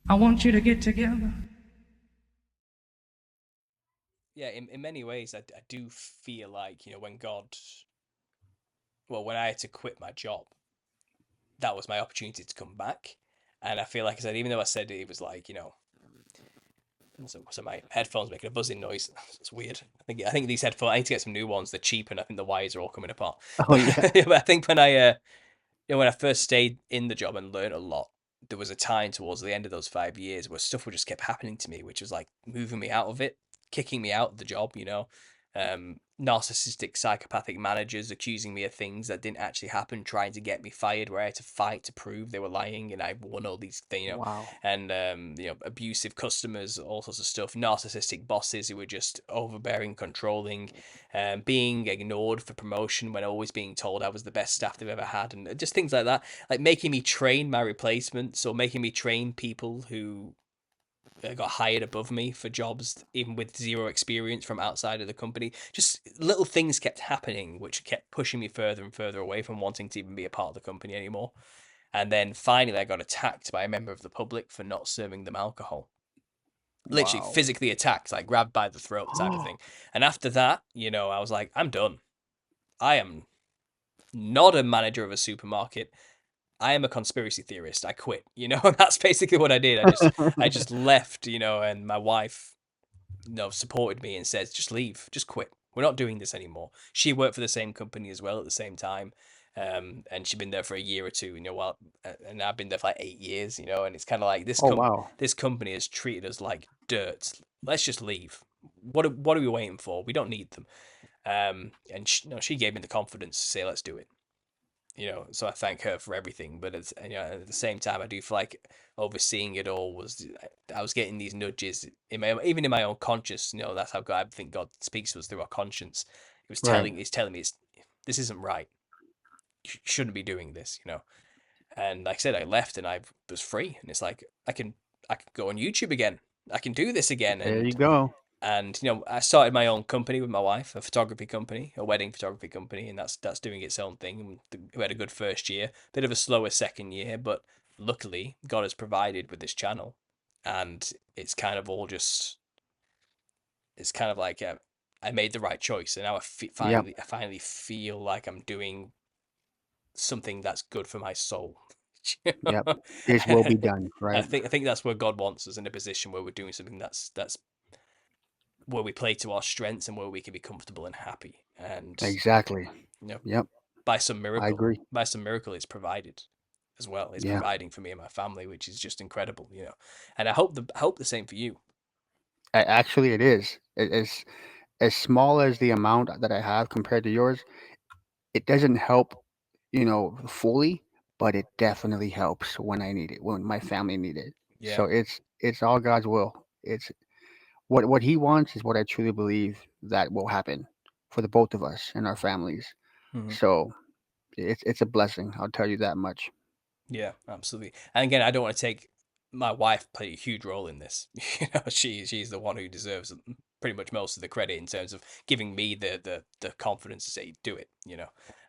I want you to get together. Yeah, in many ways, I do feel like, when when I had to quit my job, that was my opportunity to come back. And I feel like I said, even though I said it was like, so my headphones making a buzzing noise. It's weird. I think these headphones. I need to get some new ones. They're cheap, and I think the wires are all coming apart. Oh But, yeah. but I think when I first stayed in the job and learned a lot, there was a time towards the end of those 5 years where stuff would just kept happening to me, which was like moving me out of it, kicking me out of the job, narcissistic, psychopathic managers accusing me of things that didn't actually happen, trying to get me fired, where I had to fight to prove they were lying, and I won all these things, Wow. and abusive customers, all sorts of stuff, narcissistic bosses who were just overbearing, controlling, being ignored for promotion when always being told I was the best staff they've ever had, and just things like that, like making me train my replacements or making me train people who got hired above me for jobs even with zero experience from outside of the company. Just little things kept happening which kept pushing me further and further away from wanting to even be a part of the company anymore. And then finally I got attacked by a member of the public for not serving them alcohol. Literally Wow. physically attacked, like grabbed by the throat type of thing. And after that, I was like, I'm done. I am not a manager of a supermarket. I am a conspiracy theorist. I quit. That's basically what I did. I just left, and my wife, supported me and says, just leave, just quit. We're not doing this anymore. She worked for the same company as well at the same time. And she'd been there for a year or two, and I've been there for like 8 years, and it's kind of like Oh wow. this company has treated us like dirt. Let's just leave. What are we waiting for? We don't need them. And she gave me the confidence to say, let's do it. So I thank her for everything. But at the same time, I do feel like overseeing it all was, I was getting these nudges even in my own conscience. That's how God, I think God speaks to us through our conscience. Right. He's telling me this isn't right. You shouldn't be doing this. And like I said, I left and I was free, and it's like I can go on YouTube again. I can do this again, There you and go. I started my own company with my wife, a photography company, a wedding photography company, and that's doing its own thing. We had a good first year, bit of a slower second year, but luckily God has provided with this channel, and it's kind of all just it's kind of like I made the right choice, and now Yep. I finally feel like I'm doing something that's good for my soul. You Yep. know? His will be done. I Right. think that's where God wants us, in a position where we're doing something that's where we play to our strengths and where we can be comfortable and happy. And Exactly. you know, Yep. by some I miracle, agree. it's provided as well. It's Yeah. providing for me and my family, which is just incredible. And I hope the same for you. Actually, it is. As small as the amount that I have compared to yours, it doesn't help, fully, but it definitely helps when I need it, when my family need it. Yeah. So it's all God's will. It's what He wants is what I truly believe that will happen for the both of us and our families. Hmm. So it's a blessing. I'll tell you that much. Yeah, absolutely. And again, I don't want to take my wife played a huge role in this. She's the one who deserves pretty much most of the credit in terms of giving me the confidence to say do it.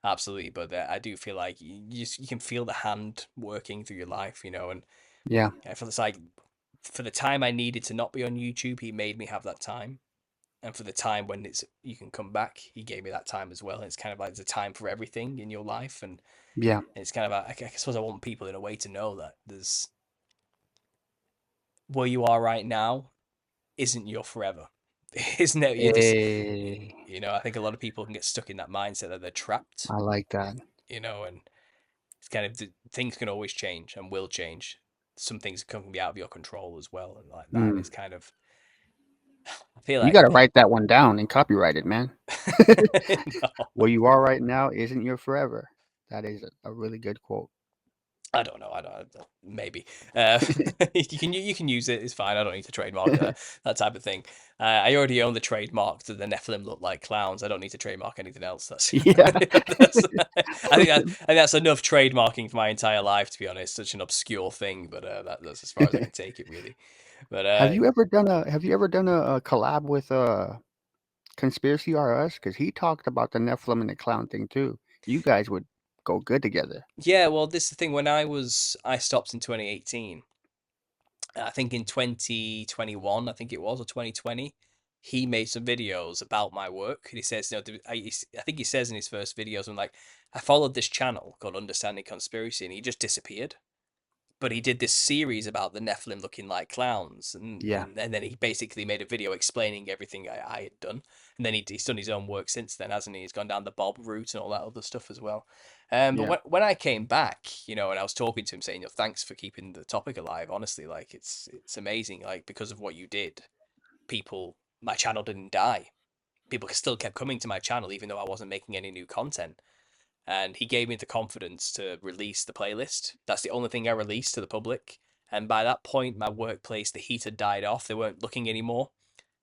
Absolutely. But I do feel like you can feel the hand working through your life. And Yeah. I feel it's like for the time I needed to not be on YouTube, he made me have that time. And for the time when you can come back, he gave me that time as well. And it's kind of like there's a time for everything in your life, and Yeah. it's kind of I suppose I want people in a way to know that there's where you are right now isn't your forever, isn't it? You just Hey, I think a lot of people can get stuck in that mindset that they're trapped, I like that. and it's kind of things can always change and will change. Some things can be out of your control as well, and like that. And Mm. it's kind of I feel You like got to write that one down and copyright it, man. no. Where you are right now isn't your forever. That is a really good quote. I don't know. I don't. Maybe uh, you can use it. It's fine. I don't need to trademark that type of thing. I already own the trademark to the Nephilim look like clowns. I don't need to trademark anything else. Yeah. I think that's enough trademarking for my entire life. To be honest, such an obscure thing, but that's as far as I can take it, really. But Have you ever done a collab with Conspiracy RS? Because he talked about the Nephilim and the clown thing too. You guys would go good together. yeah, well, this is the thing. When I stopped in 2018. I think in 2021, I think it was, or 2020, he made some videos about my work. And he says, I think he says in his first videos, I'm like, I followed this channel called Understanding Conspiracy, and he just disappeared. But he did this series about the Nephilim looking like clowns, and Yeah, and then he basically made a video explaining everything I had done. And then he's done his own work since then, hasn't he? He's gone down the Bob route and all that other stuff as well. But yeah, when I came back, and I was talking to him saying, thanks for keeping the topic alive. Honestly, like it's amazing. Like because of what you did, my channel didn't die. People still kept coming to my channel even though I wasn't making any new content. And he gave me the confidence to release the playlist. That's the only thing I released to the public. And by that point, my workplace, the heat had died off. They weren't looking anymore.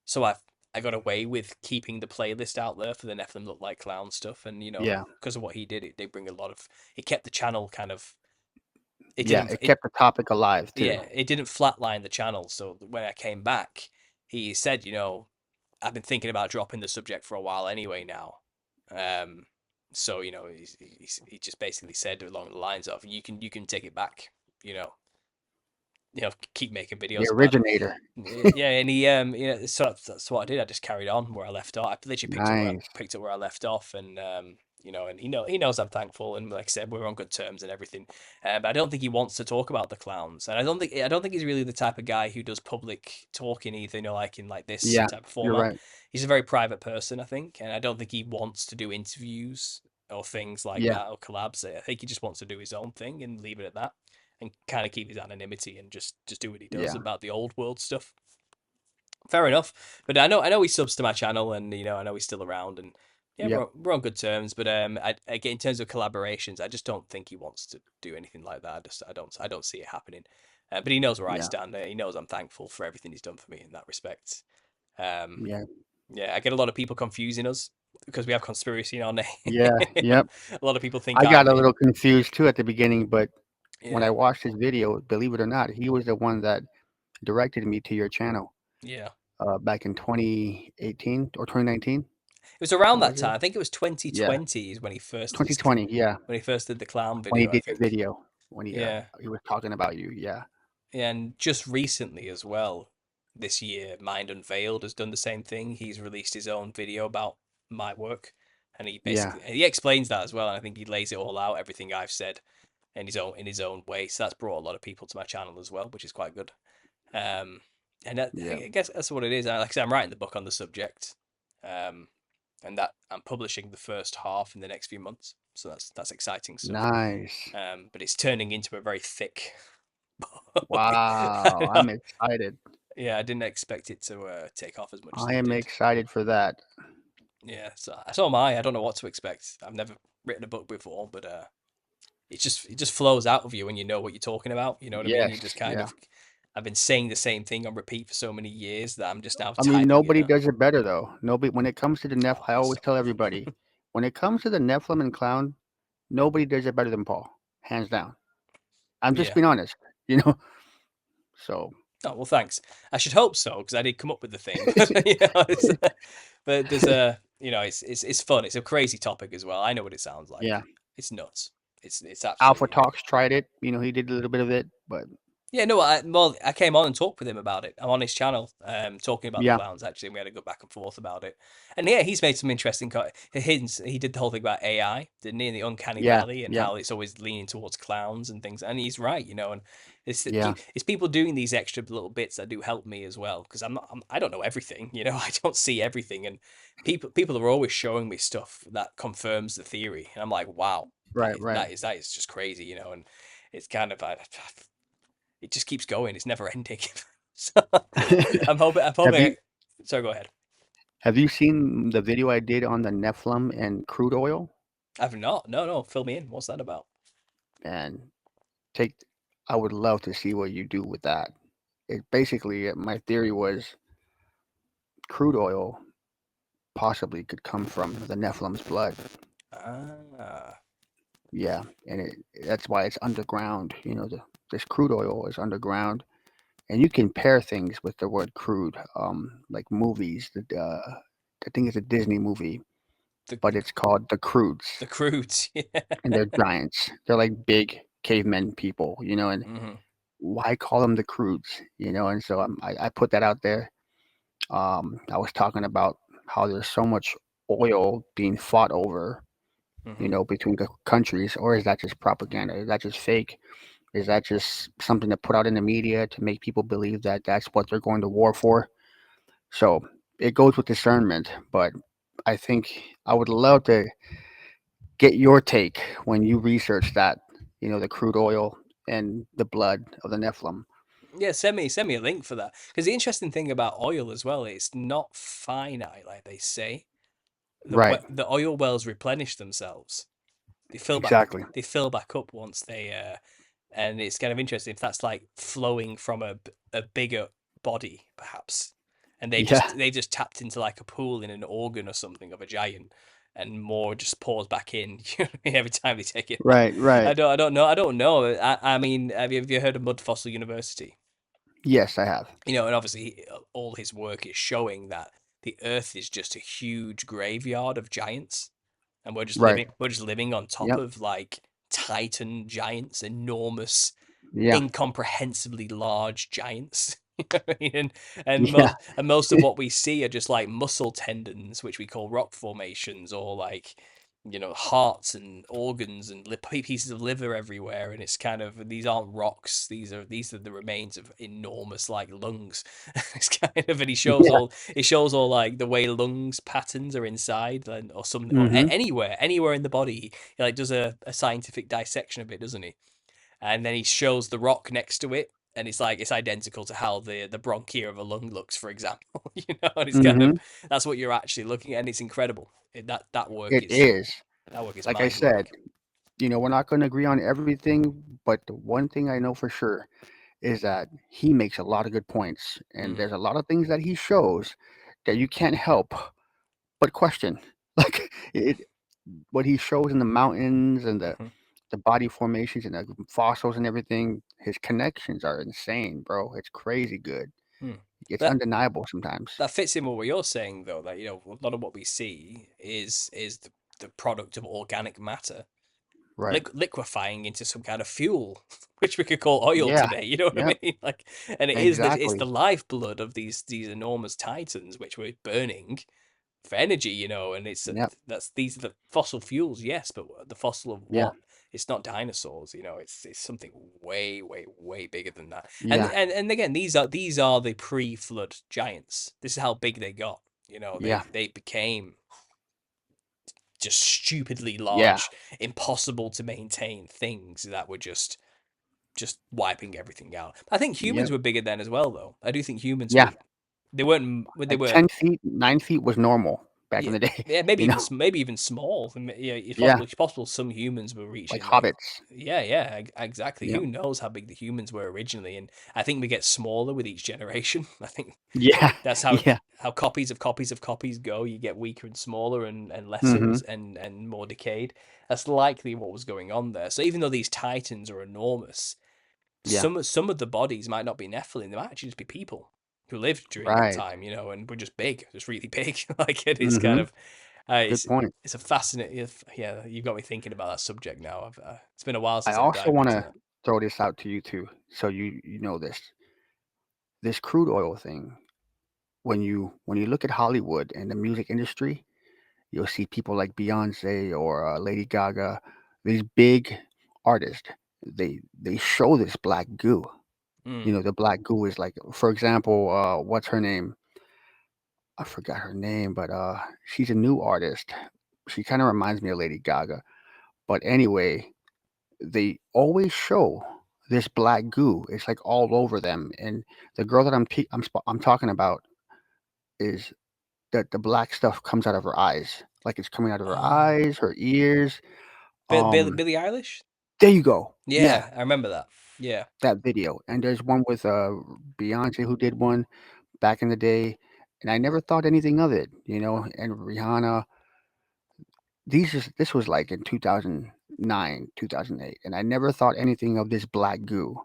So I got away with keeping the playlist out there for the Nephilim Look Like Clown stuff. And, yeah, because of what he did, it did bring a lot of, it kept the channel kind of, it yeah. didn't, It kept the topic alive too. yeah, it didn't flatline the channel. So when I came back, he said, I've been thinking about dropping the subject for a while anyway now. Um, so he just basically said along the lines of you can take it back. You know, keep making The videos about it. originator. Yeah, and he so that's what I did. I just carried on where I left off. I literally Nice. picked up where I left off, and and he knows I'm thankful, and like I said, we're on good terms and everything. But I don't think he wants to talk about the clowns, and I don't think he's really the type of guy who does public talking either. Like in like this Yeah, type of you're format. right. He's a very private person, I think, and I don't think he wants to do interviews or things like Yeah, that or collabs. I think he just wants to do his own thing and leave it at that and kind of keep his anonymity and just do what he does yeah, about the old world stuff. Fair enough, but I know he subs to my channel, and I know he's still around, and yeah, yep, we're on good terms. But again, in terms of collaborations, I just don't think he wants to do anything like that. I don't see it happening. But he knows where I yeah, stand. He knows I'm thankful for everything he's done for me in that respect. Um, yeah, yeah, I get a lot of people confusing us because we have conspiracy in our name. yeah, yep. A lot of people think I got I'm a little confused too at the beginning, but when I yeah, watched his video, believe it or not, he was the one that directed me to your channel yeah. back in 2018 or 2019. It was around What that was time. it? I think it was Yeah, 2020 is when he first did 2020. Yeah, when he first did the clown when he video, I did your think. video, when Yeah. he was talking about you. Yeah, And just recently as well, this year, Mind Unveiled has done the same thing. He's released his own video about my work, and yeah, he explains that as well. And I think he lays it all out, everything I've said in his own way. So that's brought a lot of people to my channel as well, which is quite good. Um, and I yeah, guess that's what it is. Like I said, I'm writing the book on the subject, um, and that I'm publishing the first half in the next few months. So that's exciting stuff. nice. But it's turning into a very thick book. Wow, I'm excited. Yeah, I didn't expect it to take off as much as I it am did. excited for that. Yeah, so am I. I don't know what to expect. I've never written a book before, but it just flows out of you when you know what you're talking about. You know what I mean? Yes, You just kind yeah. of. I've been saying the same thing on repeat for so many years that I'm just now I mean, typing it nobody out. does it better though. Nobody. When it comes to the Oh, I you're always so tell kind. everybody, when it comes to the Nephilim and clown, nobody does it better than Paul, hands down. I'm just Yeah. being honest, you know. So Oh well, thanks. I should hope so because I did come up with the thing, but but there's it's fun. It's a crazy topic as well. I know what it sounds like. yeah, It's nuts. It's Alpha absolutely Talks tried it. You know, he did a little bit of it, but yeah, no, I came on and talked with him about it. I'm on his channel, talking about the yeah, clowns actually, and we had a good back and forth about it. And yeah, he's made some interesting hints. He did the whole thing about AI, didn't he, in the Uncanny yeah, Valley, and yeah, how it's always leaning towards clowns and things. And he's right, and yeah, it's people doing these extra little bits that do help me as well, because I don't know everything, I don't see everything, and people are always showing me stuff that confirms the theory, and I'm like, wow, right, right. that is just crazy, and it's kind of it just keeps going. It's never ending. So I'm hoping. I'm have hoping. you Sorry, go ahead. have you seen the video I did on the Nephilim and crude oil? I've not. No, no. Fill me in. What's that about? And take, I would love to see what you do with that. It basically, my theory was crude oil possibly could come from the Nephilim's blood. Ah, Yeah, and that's why it's underground. You know, this crude oil is underground, and you can pair things with the word crude, like movies. I think it's a Disney movie, the but it's called The the Crudes, crudes. Yeah. and they're giants. They're like big cavemen people, you know, and Hmm. why call them the crudes? And so I put that out there. I was talking about how there's so much oil being fought over, Hmm. between countries, or is that just propaganda? Is that just fake? Is that just something to put out in the media to make people believe that that's what they're going to war for? So it goes with discernment, but I think I would love to get your take when you research that, the crude oil and the blood of the Nephilim. Yeah, send me a link for that. Because the interesting thing about oil as well, it's not finite like they say. Right. The oil wells replenish themselves. They fill back Exactly. they fill back up once they and it's kind of interesting if that's like flowing from a bigger body perhaps, and Yeah. they just tapped into like a pool in an organ or something of a giant, and more just pours back in every time they take it out. Right. Right. I don't know. I mean, have you heard of Mud Fossil University? Yes, I have. And obviously all his work is showing that the Earth is just a huge graveyard of giants, and Right. we're just living on top Yep. of like titan giants, enormous, Yeah. incomprehensibly large giants. You know what I mean? And Yeah. most of what we see are just like muscle tendons, which we call rock formations, or like hearts and organs and pieces of liver everywhere. And it's kind of, these aren't rocks; these are the remains of enormous like lungs. It's kind of, and Yeah. he shows all like the way lungs patterns are inside, and or some or Mm-hmm. anywhere in the body. He like does a scientific dissection of it, doesn't he? And then he shows the rock next to it, and it's like it's identical to how the bronchia of a lung looks, for example. And it's kind of, Mm-hmm. that's what you're actually looking at, and it's incredible. It is. That work is Like I mind blowing. said, we're not going to agree on everything, but the one thing I know for sure is that he makes a lot of good points, and Mm-hmm. there's a lot of things that he shows that you can't help but question. Like what he shows in the mountains and Mm-hmm. the body formations and the fossils and everything, his connections are insane, bro. It's crazy good. Hmm. It's That undeniable sometimes. that fits in with what you're saying though. That a lot of what we see is the product of organic matter Right. liquefying into some kind of fuel, which we could call oil Yeah. today. You know what I Yep. mean? Like, and it's the Exactly. lifeblood of these enormous titans, which we're burning for energy. And Yep. these are the fossil fuels, yes, but the fossil of Yeah. what? It's not dinosaurs. It's something way, way, way bigger than that. And Yeah. and again, these are the pre-flood giants. This is how big they got. Yeah. They became just stupidly Yeah. large, impossible to maintain things that were just wiping everything out. I think humans Yep. were bigger then as well, though. I do think humans Yeah. were. They weren't. They Like were. 10 feet, 9 feet was normal back in Yeah, the day. yeah. You know. Maybe even small. Yeah, it's Yeah. possible. It's possible some humans were Like reaching like. hobbits. Yeah, yeah, exactly. Yep. Who knows how big the humans were originally? And I think we get smaller with each generation. I think Yeah. that's Yeah. how copies of copies of copies go. You get weaker and smaller and lesser Mm-hmm. and more decayed. That's likely what was going on there. So even though these titans are enormous, Yeah. some of the bodies might not be Nephilim. They might actually just be people who lived during that Right. time, and were just big, just really big. Like it is kind Mm-hmm. of, Good point. it's a fascinating. Yeah, you've got me thinking about that subject now. It's been a while I since I've also dived want into to that. throw this out to you too, so you know this crude oil thing. When you look at Hollywood and the music industry, you'll see people like Beyonce or Lady Gaga, these big artists. They show this black goo. Mm, The black goo is like, for example, what's her name? I forgot her name, but she's a new artist. She kind of reminds me of Lady Gaga. But anyway, they always show this black goo. It's like all over them. And the girl that I'm talking about is that the black stuff comes out of her eyes, like it's coming out of her oh, eyes, her ears. Um, Billie Eilish. there you go. Yeah, Yeah, I remember that. Yeah. that video. And there's one with Beyonce who did one back in the day, and I never thought anything of it. And Rihanna. This was like in 2009, 2008, and I never thought anything of this black goo.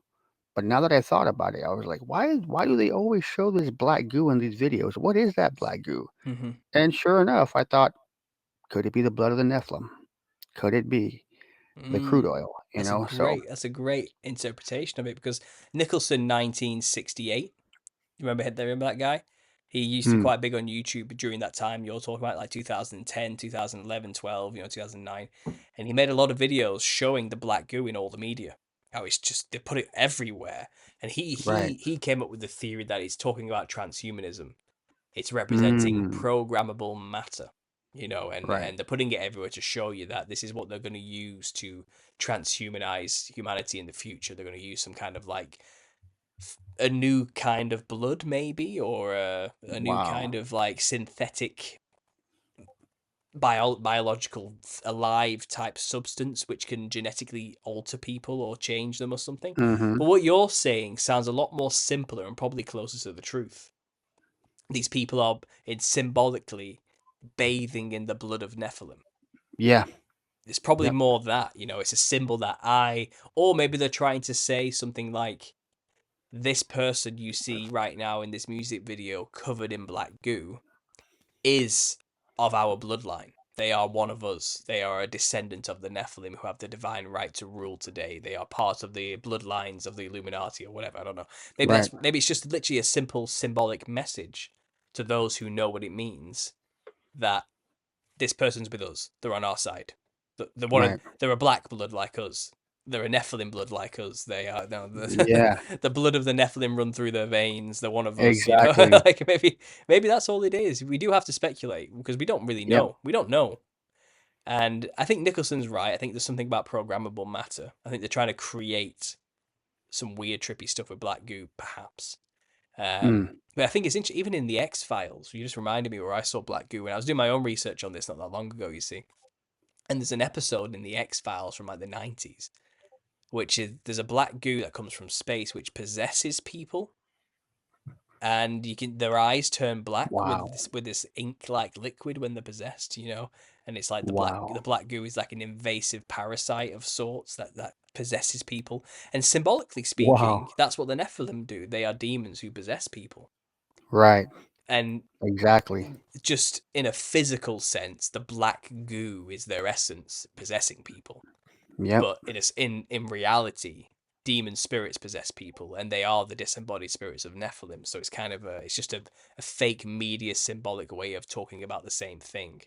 But now that I thought about it, I was like, why do they always show this black goo in these videos? What is that black goo? Hmm. And sure enough, I thought, could it be the blood of the Nephilim? Could it be the crude Mm. oil? you know. So That's a great interpretation of it, because Nicholson 1968. You remember that guy? He used to be mm, quite big on YouTube during that time. You're talking about like 2010, 2011, 12, 2009. And he made a lot of videos showing the black goo in all the media. How it's just, they put it everywhere. And right. he came up with the theory that he's talking about transhumanism. It's representing Mm, programmable matter, right. and they're putting it everywhere to show you that this is what they're going to use to transhumanize humanity in the future. They're going to use some kind of like a new kind of blood, maybe, or a new Wow. kind of like synthetic biological alive type substance which can genetically alter people or change them or something. Mm-hmm. But what you're saying sounds a lot more simpler and probably closer to the truth. These people are symbolically bathing in the blood of Nephilim. Yeah. It's probably Yep. more that, it's a symbol that or maybe they're trying to say something like, this person you see right now in this music video covered in black goo is of our bloodline. They are one of us. They are a descendant of the Nephilim who have the divine right to rule today. They are part of the bloodlines of the Illuminati or whatever. I don't know. Right. Maybe it's just literally a simple symbolic message to those who know what it means, that this person's with us. They're on our side. Right. They're a black blood like us. They're a Nephilim blood like us. They are no, Yeah. the blood of the Nephilim run through their veins. They're one of us. Exactly. Like maybe that's all it is. We do have to speculate because we don't really Yep. know. We don't know. And I think Nicholson's right. I think there's something about programmable matter. I think they're trying to create some weird, trippy stuff with black goo, perhaps. Mm. But I think it's interesting, even in the X Files. You just reminded me where I saw black goo when I was doing my own research on this not that long ago. You see, and there's an episode in the X Files from like the 90s, which is there's a black goo that comes from space which possesses people, and their eyes turn black Wow. with this ink like liquid when they're possessed, and it's like the Wow. black goo is like an invasive parasite of sorts that possesses people, and symbolically speaking, Wow. that's what the Nephilim do. They are demons who possess people, Right. and Exactly. just in a physical sense, the black goo is their essence possessing people. Yep. But in reality, demon spirits possess people, and they are the disembodied spirits of Nephilim. So it's kind of it's just a fake media symbolic way of talking about the same thing.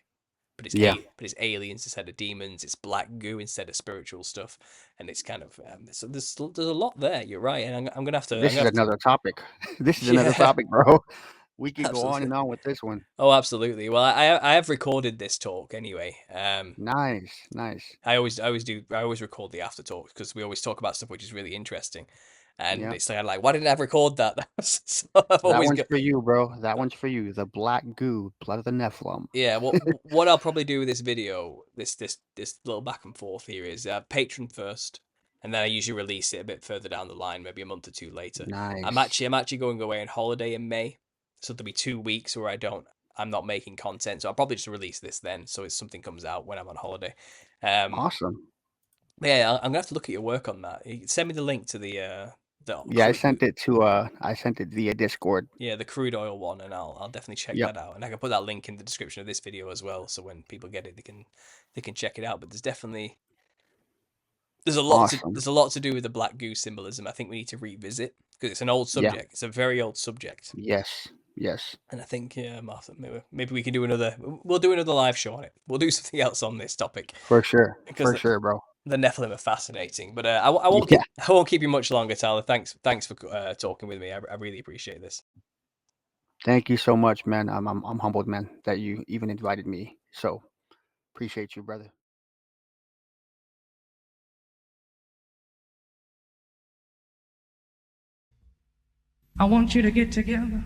But Yeah. it's aliens instead of demons. It's black goo instead of spiritual stuff, and it's kind of so there's a lot there. You're right, and I'm gonna have to. I'm This gonna is have to. another topic. This is another Yeah, topic, bro. We could go on absolutely. and on with this one. Oh, absolutely. Well, I have recorded this talk anyway. Nice. Nice. I always record the after talk because we always talk about stuff which is really interesting, and Yep. it's like why didn't I record that? So I've That always one's got. for you, bro. That one's for you. The black goo, blood of the Nephilim. Yeah, what I'll probably do with this video, this little back and forth here is Patreon first, and then I usually release it a bit further down the line, maybe a month or two later. Nice. I'm actually going away on holiday in May, so there'll be 2 weeks where I'm not making content, so I'll probably just release this then, so it's something comes out when I'm on holiday. Um, Awesome. yeah, I'm gonna have to look at your work on that. Send me the link to the Yeah, I sent it via Discord. yeah, the crude oil one, and I'll definitely check Yep. that out. And I can put that link in the description of this video as well, so when people get it, they can check it out. But Awesome. there's a lot to do with the black goose symbolism. I think we need to revisit because it's an old Yeah. subject. It's a very old subject, Yes. Yes. and I think Martha, maybe we can do another. We'll do another live show on it. We'll do something else on this topic For sure. because For sure, bro. the Nephilim are fascinating. But Yeah. I won't keep you much longer, Tyler. Thanks for talking with me. I really appreciate this. Thank you so much, man. I'm humbled, man, that you even invited me. So appreciate you, brother. I want you to get together